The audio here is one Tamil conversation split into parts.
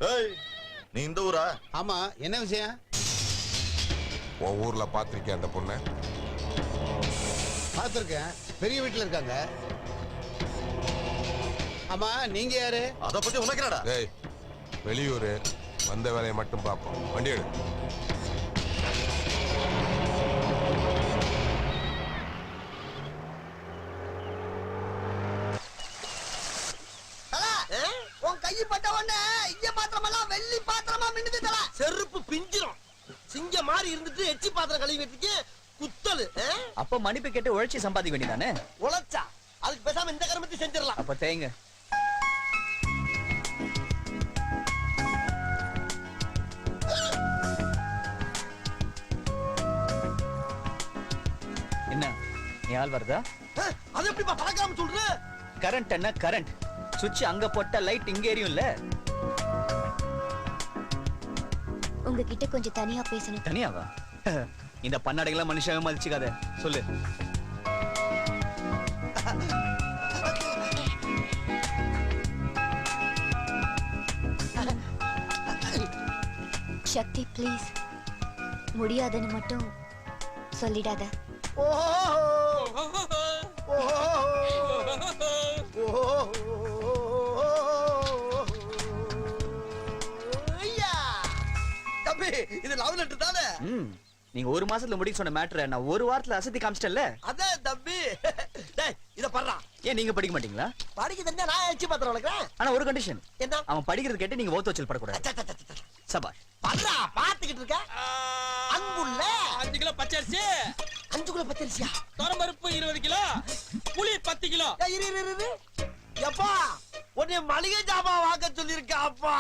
ஏய், நீ இந்த ஊரா? ஆமா, என்ன விஷயம்? உன் ஊர்ல பாத்திருக்கேன் அந்த பொண்ணை? பார்த்துருக்கேன், பெரிய வீட்டுல இருக்காங்க. ஆமா, நீங்க யாரு? அத பத்தி உனக்கு என்னடா? டேய், வெளியூரு, வந்த வேலையை மட்டும் பார்ப்போம். வண்டி எடு. உன் கையை பட்ட உடனே இங்க பாத்திரமெல்லாம் வெள்ளி பாத்திரமா மின்னுது தல. செருப்பு பிஞ்சிரும். சிங்க மாதிரி இருந்துட்டு எச்சி பாத்திரம் கழுவி வெட்டிக்கு குத்தலு. அப்ப மன்னிப்பு கேட்டு உழைச்சி சம்பாதிக்க வேண்டியதானே? உழைச்சா அதுக்கு பேசாம இந்த கருமத்தை செஞ்சிடலாம். அப்ப தேங்க. என்ன நீ ஆள் வருதா? அது எப்படிப்பா பழக்காம சொல்ற? கரண்ட் என்ன கரண்ட்? சுவிட்ச் அங்க போட்ட லைட் இங்க எரியும்ல. உங்ககிட்ட கொஞ்சம் தனியா பேசணும். தனியாவா? இந்த பன்னாடைகளை மனுஷங்க மதிச்சுக்காத. சொல்லு. சக்தி ப்ளீஸ், முடியாதுன்னு மட்டும் சொல்லிடாத. இது லவ் லெட்டர் தானே? நீங்க ஒரு மாசத்துல முடிக்க சொன்ன மேட்டரை நான் ஒரு வாரத்துல அசத்தி காமிச்சிட்டேன்ல. அதே தம்பி. டேய் இத பண்றா. ஏன் நீங்க படிக்க மாட்டீங்களா? படிக்க தெரிஞ்சா நான் எச்சி பாத்திரம் வளர்க்கறேன். ஆனா ஒரு கண்டிஷன். என்ன? அவன் படிக்கிறது கேட்டு நீங்க ஓத்து வச்சல் படக்கூடாது. சபாஷ். பண்றா, பாத்துக்கிட்டு இருக்க. அன்புள்ள 5 கிலோ பச்சரிசி, 5 கிலோ பச்சரிசியா? தோரம்பருப்பு 20 கிலோ, புளி 10 கிலோ. இரு. எப்பா உன்னை மளிகை ஜாமான் வாங்க சொல்லிருக்க அப்பா.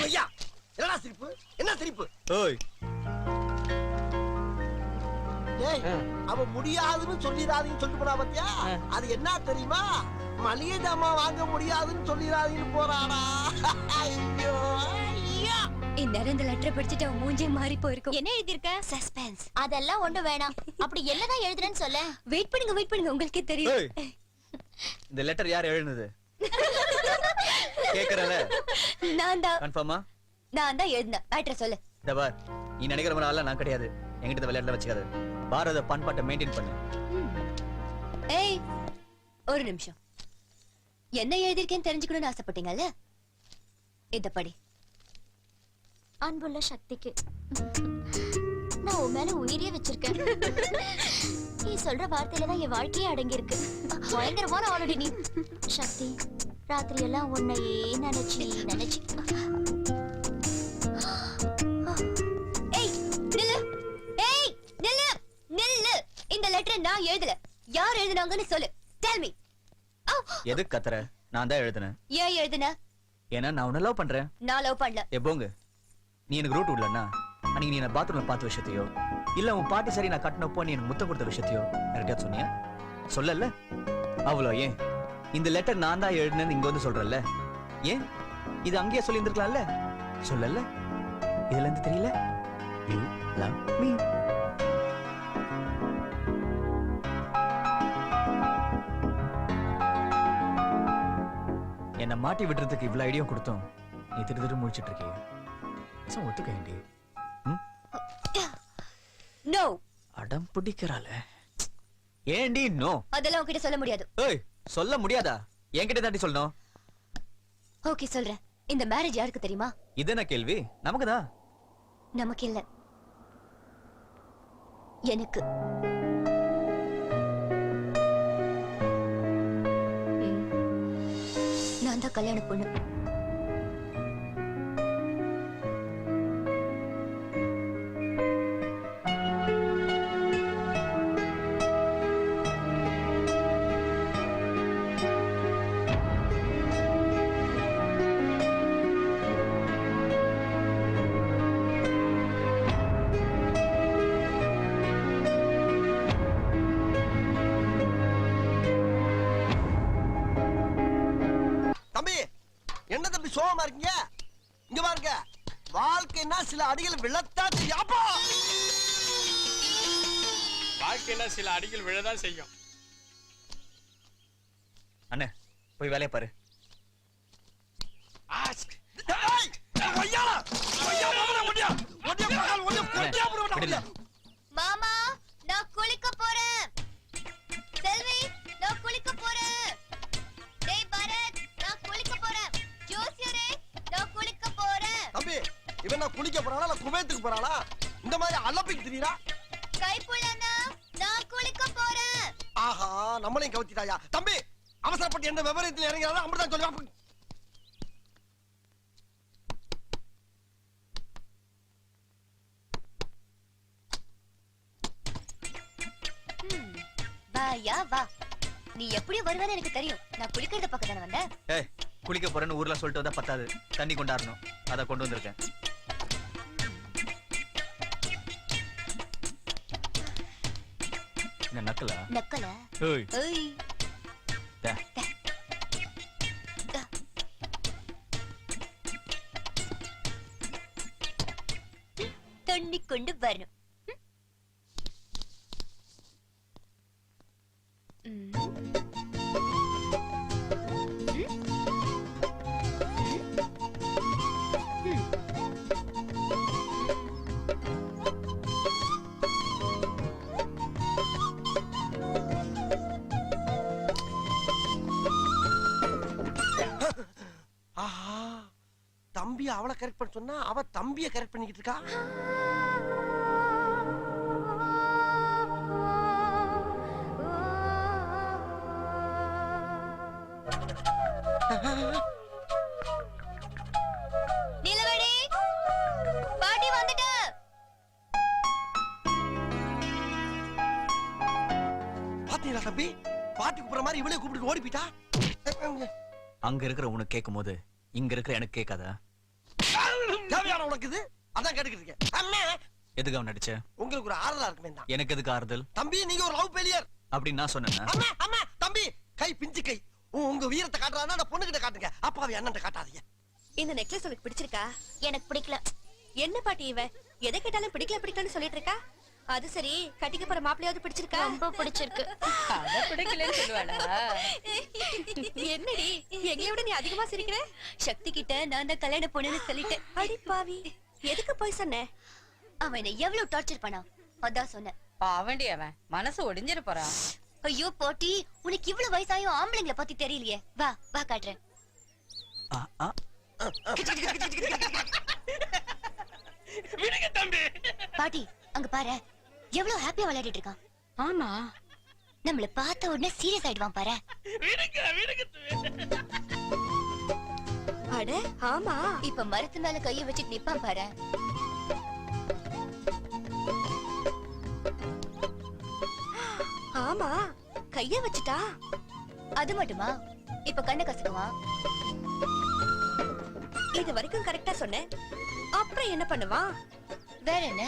ஐயா என்னடா சிரிப்பு? என்ன சிரிப்பு? ஓய், டேய் அவ முடியாதுன்னு சொல்லிராதீன்னு சொல்லிட்டு போறா பாத்தியா? அது என்ன தெரியுமா? மளிகை ஜாமான் வாங்க முடியாதுன்னு சொல்லிராதீன்னு போறாடா. ஐயோ ஐயா. இந்நேரம் இந்த லெட்டரை படிச்சுட்டு அவன் மூஞ்சே மாறி போயிருக்கும். என்ன எழுதிருக்க? சஸ்பென்ஸ். அதெல்லாம் ஒண்ணு வேணாம். அப்படி என்னதான் எழுதுறேன்னு சொல்ல. வெயிட் பண்ணுங்க, உங்களுக்கே தெரியும். இந்த லெட்டர் யார் எழுதுனது? கேக்குறல? நான் தான். கன்ஃபார்மா? நான் தான் எழுதினேன். மேட்டரை சொல்லு. தபார், நீ நினைக்கிற மாதிரி ஆளா நான் கிடையாது. என்கிட்ட விளையாட்டுல வச்சுக்காத. பாரத பண்பாட்டை மெயின்டைன் பண்ணு. ஏய், ஒரு நிமிஷம். என்ன எழுதிருக்கேன்னு தெரிஞ்சுக்கணும்னு ஆசைப்பட்டீங்கல்ல? இத படி. அன்புள்ள சக்திக்கு நான் உன் மேல உயிரியே வச்சிருக்கேன். நீ சொல்ற வார்த்தையில தான் என் வாழ்க்கையே அடங்கி இருக்கு. பயங்கரமான ஆல்ரெடி நீ. சக்தி, ராத்திரி எல்லாம் உன்னையே நினைச்சு நில்லு. இந்த லெட்டரை நான் எழுதல. யார் எழுதுனாங்கன்னு சொல்லு. Tell me. எதுக்கு கத்துற? நான் தான் எழுதுனேன். ஏன் எழுதுன? ஏன்னா நான் உன்னை லவ் பண்றேன். நான் லவ் பண்ணல. போங்க. நீ எனக்கு ரூட் விடலன்னா அன்னைக்கு நீ என்ன பாத்ரூம்ல பார்த்த விஷயத்தையோ இல்ல உன் பாட்டி சரி நான் கட்டினப்போ நீ எனக்கு முத்தம் கொடுத்த விஷயத்தையோ யார்கிட்டயா சொன்னியா? சொல்லல. அவ்வளோ ஏன் இந்த லெட்டர் நான் தான் எழுதுனேன்னு இங்க வந்து சொல்றல? ஏன் இது அங்கேயே சொல்லி இருந்திருக்கலாம்ல? சொல்லல. இதுல இருந்து தெரியல யூ லவ் மீ. என்ன மாட்டி விடுறதுக்கு இவ்வளவு ஐடியா கொடுத்தோம். நீ திரு முடிச்சிட்டு இருக்கிய. ஒத்துக்க வேண்டிய நோ. அடம் பிடிக்கிறாள. ஏண்டி நோ? அதெல்லாம் உன்கிட்ட சொல்ல முடியாது. ஏய், சொல்ல முடியாதா? என்கிட்ட தாண்டி சொல்லணும். ஓகே சொல்றேன். இந்த மேரேஜ் யாருக்கு தெரியுமா? இது என்ன கேள்வி? நமக்குதான். நமக்கு இல்ல, எனக்கு. நான் தான் கல்யாண பொண்ணு. என்ன தம்பி சோகமா இருக்கீங்க? இங்க பாருங்க, வாழ்க்கைன்னா சில அடிகள் விழத்தான் செய்யும். வாழ்க்கைன்னா சில அடிகள் விழதான் செய்யும். அண்ணே, போய் வேலையை பாரு. விடுங்க. மாமா நான் குளிக்க போறேன். செல்வி நான் குளிக்க போறேன். டேய் பரத் நான் குளிக்க போறேன். ஜோசியரே நான் குளிக்க போறேன். தம்பி இவன் நான் குளிக்க போறானா இல்ல குவைத்துக்கு போறானா? இந்த மாதிரி அலப்பிக்கு திரியறா? கைப்புள்ளனா நான் குளிக்க போறேன். ஆஹா நம்மளையும் கவுத்திட்டாயா. தம்பி அவசரப்பட்டு எந்த விபரீதத்துல இறங்கிறாரோ அப்படிதான் சொல்லுவா. வாயா வா. நீ எப்படி வருவேன்னு எனக்கு தெரியும். நான் குளிக்கிறத பக்கம் தானே வந்தேன். ஏய், குளிக்க போறேன்னு ஊர்ல சொல்லிட்டு வந்தா பத்தாது. தண்ணி கொண்டாடணும். அத கொண்டு வந்திருக்கேன். என்ன நக்கலா? நக்கல. ஏய், ஏய் டா. தண்ணி கொண்டு வரணும். ஆஹா தம்பி அவளை கரெக்ட் பண்ண சொன்னா அவ தம்பியை கரெக்ட் பண்ணிக்கிட்டு இருக்கா. நிலவடி பாட்டி வந்துட்ட. பாத்தீங்களா தம்பி பாட்டி கூப்பிடுற மாதிரி இவளே கூப்பிட்டு ஓடி போயிட்டா. அங்க இருக்கிற உனக்கு கேட்கும் போது இங்க இருக்கிற எனக்கு கேட்காதா? தேவையான உனக்கு இது அதான் கேட்டுக்கிட்டு இருக்கேன். அம்மா எதுக்கு அவன் நடிச்ச? உங்களுக்கு ஒரு ஆறுதலா இருக்குமே தான். எனக்கு எதுக்கு ஆறுதல்? தம்பி நீங்க ஒரு லவ் ஃபெயிலியர் அப்படின்னு நான் சொன்னேன்னா? அம்மா அம்மா தம்பி கை பிஞ்சு கை. உங்க வீரத்தை காட்டுறாருன்னா அந்த பொண்ணுகிட்ட காட்டுங்க. அப்பாவி அண்ணன்ட்ட காட்டாதீங்க. இந்த நெக்லஸ் உனக்கு பிடிச்சிருக்கா? எனக்கு பிடிக்கல. என்ன பாட்டி இவ எதை கேட்டாலும் பிடிக்கல பிடிக்கலன்னு சொல்லிட்டு இருக்கா? அது சரி, கட்டிக்க போற மாப்பிளையாவது பிடிச்சிருக்கா? ரொம்ப பிடிச்சிருக்கு. அத பிடிக்கலன்னு சொல்லுவாளா? என்னடி எங்களை விட நீ அதிகமா சிரிக்கிற? சக்தி கிட்ட நான் தான் கல்யாண பொண்ணுன்னு சொல்லிட்டேன். அடி பாவி, எதுக்கு போய் சொன்ன? அவன் என்னை எவ்வளவு டார்ச்சர் பண்ணா அதான் சொன்னேன். பாவண்டி அவன் மனசு ஒடிஞ்சிட போறான். ஐயோ போட்டி, உனக்கு இவ்வளவு வயசாயும் ஆம்பளைங்களை பத்தி தெரியலையே. வா வா காட்டுறேன். ஆ, ஆ. விடுங்க தம்பி. பாட்டி அங்க பாரு, எவ்வளவு ஹாப்பியா விளையாடிட்டு இருக்கான். ஆமா, நம்மள பார்த்த உடனே சீரியஸ் ஆயிடுவான் பாரு. விடுங்க விடுங்க. அட ஆமா, இப்ப மரத்து மேல கைய வச்சுட்டு நிப்பான் பாரு. ஆமா, கைய வச்சுட்டா. அது மட்டுமா, இப்ப கண்ணை கசக்குவான். இது வரைக்கும் கரெக்டா சொன்னேன். அப்புறம் என்ன பண்ணுவான்? வேற என்ன,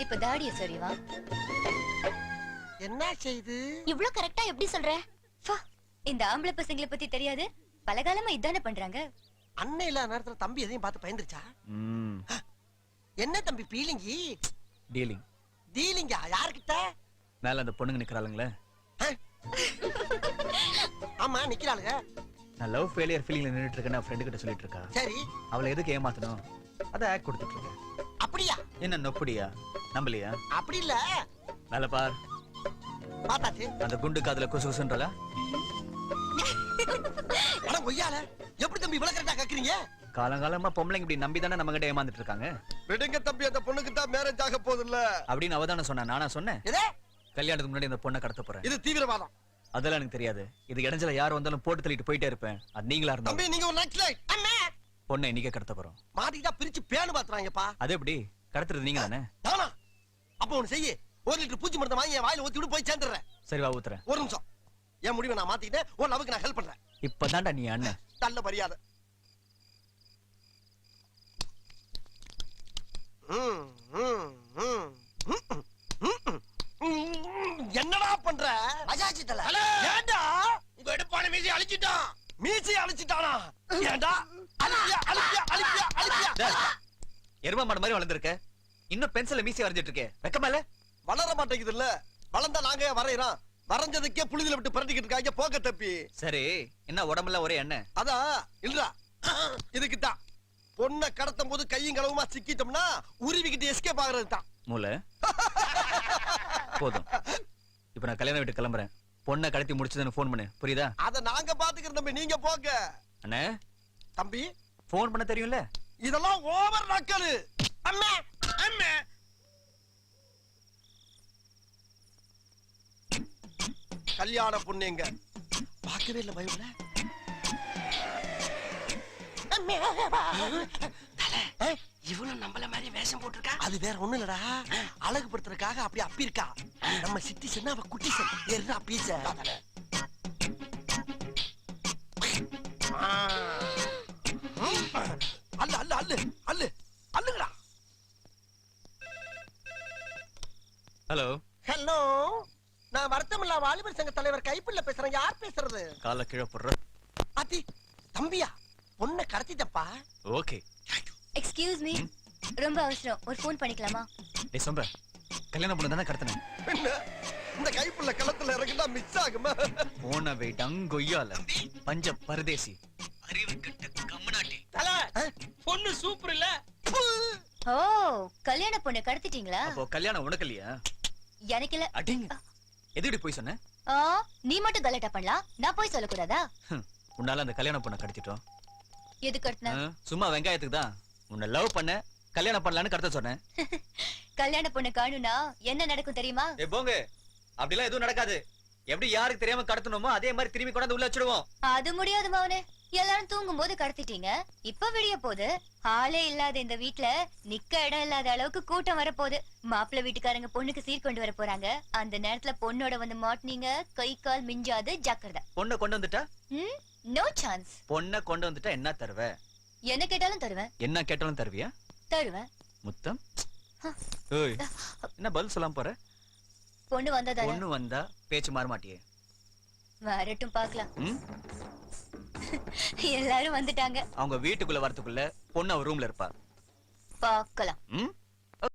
இப்ப தாடிய சொறிவான். என்ன செய்து இவ்ளோ கரெக்டா எப்படி சொல்ற? ஃபா, இந்த ஆம்பளை பசங்களை பத்தி தெரியாது. பலகாலமா இதானே பண்றாங்க. அண்ணன் இல்லாத நேரத்துல தம்பி எதையும் பார்த்து பயந்துருச்சா? ம், என்ன தம்பி பீலிங்கி? டீலிங். டீலிங்கா? யாருக்கிட்ட? மேல அந்த பொண்ணுங்க நிக்கிறாளுங்களே. ஆமா நிக்கிறாளுங்க. நான் லவ் ஃபெயிலியர் ஃபீலிங்ல நின்னுட்டு இருக்கேன்னு ஃப்ரெண்டு கிட்ட சொல்லிட்டு இருக்கா. சரி அவளை எதுக்கு ஏமாத்தணும்? அத ஆக்ட் கொடுத்துட்டு இருக்கேன். அப்படியா? என்ன நொப்படியா? நம்பலையா? அப்படி இல்ல. மேல பார். பாத்தாச்சு. அந்த குண்டு காதுல குசு குசுன்றல. ஆனா ஒய்யால எப்படி தம்பி இவ்வளவு கரெக்டா கக்குறீங்க? காலங்காலமா பொம்பளைங்க இப்படி நம்பி தானே நம்ம கிட்ட ஏமாந்துட்டு இருக்காங்க. விடுங்க தம்பி, அந்த பொண்ணுக்கு தான் மேரேஜ் ஆக போகுது இல்ல அப்படின்னு அவ தானே சொன்னா. நானா சொன்னேன்? இதே கல்யாணத்துக்கு முன்னாடி இந்த பொண்ணை கடத்த போறேன். இது தீவிரவாதம். அதெல்லாம் எனக்கு தெரியாது. இது இடைஞ்சல யார் வந்தாலும் போட்டு தள்ளிட்டு போயிட்டே இருப்பேன். அது நீங்களா இருந்தா. தம்பி நீங்க ஒரு நக்ஸலைட். அண்ணே பொண்ணை இன்னைக்கே கடத்த போறோம். மாட்டிக்கிட்டா பிரிச்சு பேனு பாத்துறாங்கப்பா. அது எப்படி? கடத்துறது நீங்க தானே. தானா? அப்ப ஒண்ணு செய்ய, 1 லிட்டர் பூச்சி மருந்து வாங்கி என் வாயில ஊத்தி விட்டு போய் சேர்ந்துடுறேன். சரி வா ஊத்துறேன். ஒரு நிமிஷம், என் முடிவை நான் மாத்திக்கிட்டேன். உன் லவ்வுக்கு நான் ஹெல்ப் பண்றேன். இப்பதான்டா நீ அண்ணன். நல்ல மரியாதை. என்னடா பண்ற? அஜாச்சி தல. ஏண்டா உங்க எடுப்பான மீசி அழிச்சிட்டான். மீசி அழிச்சிட்டானா? ஏண்டா அழிப்பியா அழிப்பியா அழிப்பியா அழிப்பியா? டேய், எருமை மாடு மாதிரி வளர்ந்துருக்க. இன்னும் பென்சில மீசி வரைஞ்சிட்டு இருக்கே. வெக்கமா இல்ல? வளர மாட்டேங்குது இல்ல. வளர்ந்தா நாங்க வரையறோம். வரைஞ்சதுக்கே புழுதில விட்டு பரட்டிக்கிட்டு இருக்காங்க போக்க தப்பி. சரி என்ன உடம்புல ஒரே எண்ணெய்? அதான் இல்லடா, இதுக்குதான் பொண்ணை கடத்தும் போது கையும் களவுமா சிக்கிட்டோம்னா உருவிக்கிட்டு எஸ்கேப் ஆகுறது தான். மூளை போதும். இப்ப நான் கல்யாணம் வீட்டு கிளம்புறேன். பொண்ணை கடத்தி முடிச்சதுன்னு ஃபோன் பண்ணு, புரியுதா? அத நாங்க பாத்துக்கிறோம் தம்பி, நீங்க போங்க. அண்ணே தம்பி ஃபோன் பண்ண தெரியும்ல? இதெல்லாம் ஓவர் நக்கலு. அம்மா அம்மா கல்யாண பொண்ணு எங்க பார்க்கவே இல்ல பயவுல. இவனும் நம்மள மாதிரி வேஷம் போட்டிருக்கா. அது வேற ஒண்ணு இல்லடா, அழகுபடுத்துறதுக்காக அப்படி அப்பி இருக்கா. நம்ம சிட்டி சொன்னா அவ குட்டி சொன்ன ஏறா பீச்ச. அல்ல அல்ல அல்ல அல்ல அல்லுங்கடா. ஹலோ ஹலோ, நான் வருத்தமில்லா வாலிபர் சங்க தலைவர் கைப்பிள்ள பேசுறேன். யார் பேசுறது? கால கீழே போடுற. அத்தி தம்பியா, பொண்ணை கடத்திட்டப்பா. ஓகே. எக்ஸ்கியூஸ் மீ, ரொம்ப அவசரம், ஒரு ஃபோன் பண்ணிக்கலாமா? டேய் சொம்ப, கல்யாணம் பண்ண தானே கடத்தினேன். என்ன இந்த கைப்புள்ள களத்துல இறங்கிட்டா மிஸ் ஆகுமா? போன வெயிட் அங்கொய்யால பஞ்ச பரதேசி அறிவு கட்ட கம்மநாட்டி. பொண்ணு சூப்பர் இல்ல? ஓ, கல்யாண பொண்ணு கடத்திட்டீங்களா? அப்போ கல்யாணம் உனக்கு இல்லையா? எனக்கு இல்ல. அடிங்க, எதுடி போய் சொன்ன? ஆ, நீ மட்டும் கலாட்டா பண்ணலாம், நான் போய் சொல்லக்கூடாதா? உன்னால அந்த கல்யாண பொண்ணை கடத்திட்டோம். எது கடத்தின? சும்மா வெங்காயத்துக்கு தான். உன்னை லவ் பண்ண கல்யாணம் பண்ணலான்னு கடத்த சொன்னேன். கல்யாண பொண்ணு காணும்னா என்ன நடக்கும் தெரியுமா? ஏ போங்க, அப்படிலாம் எதுவும் நடக்காது. எப்படி யாருக்கு தெரியாம கடத்தணுமோ அதே மாதிரி திரும்பி கொண்டாந்து உள்ள வச்சிடுவோம். அது முடியாது மவனே, எல்லாரும் தூங்கும் போது கடத்திட்டீங்க, இப்ப விடிய போகுது. ஆளே இல்லாத இந்த வீட்ல நிக்க இடம் இல்லாத அளவுக்கு கூட்டம் வரப்போகுது. மாப்பிள்ளை வீட்டுக்காரங்க பொண்ணுக்கு சீர் கொண்டு வர போறாங்க. அந்த நேரத்துல பொண்ணோட வந்து மாட்டினீங்க, கை கால் மிஞ்சாது, ஜாக்கிரதை. பொண்ணை கொண்டு வந்துட்டா? No chance. பொண்ணை கொண்டு வந்துட்டா என்ன தருவ? என்ன கேட்டாலும் தருவேன். என்ன கேட்டாலும் தருவியா? தருவேன். முத்தம்? ஏய், என்ன பதில் சொல்லாம போற? பொண்ணு வந்தா பொண்ணு வந்தா பேச்சு மாற மாட்டியே. வரட்டும் பாக்கலாம். ம்? எல்லாரும் வந்துட்டாங்க. அவங்க வீட்டுக்குள்ள வரதுக்குள்ள பொண்ணு அவ ரூம்ல இருப்பா. பாக்கலாம். ம்?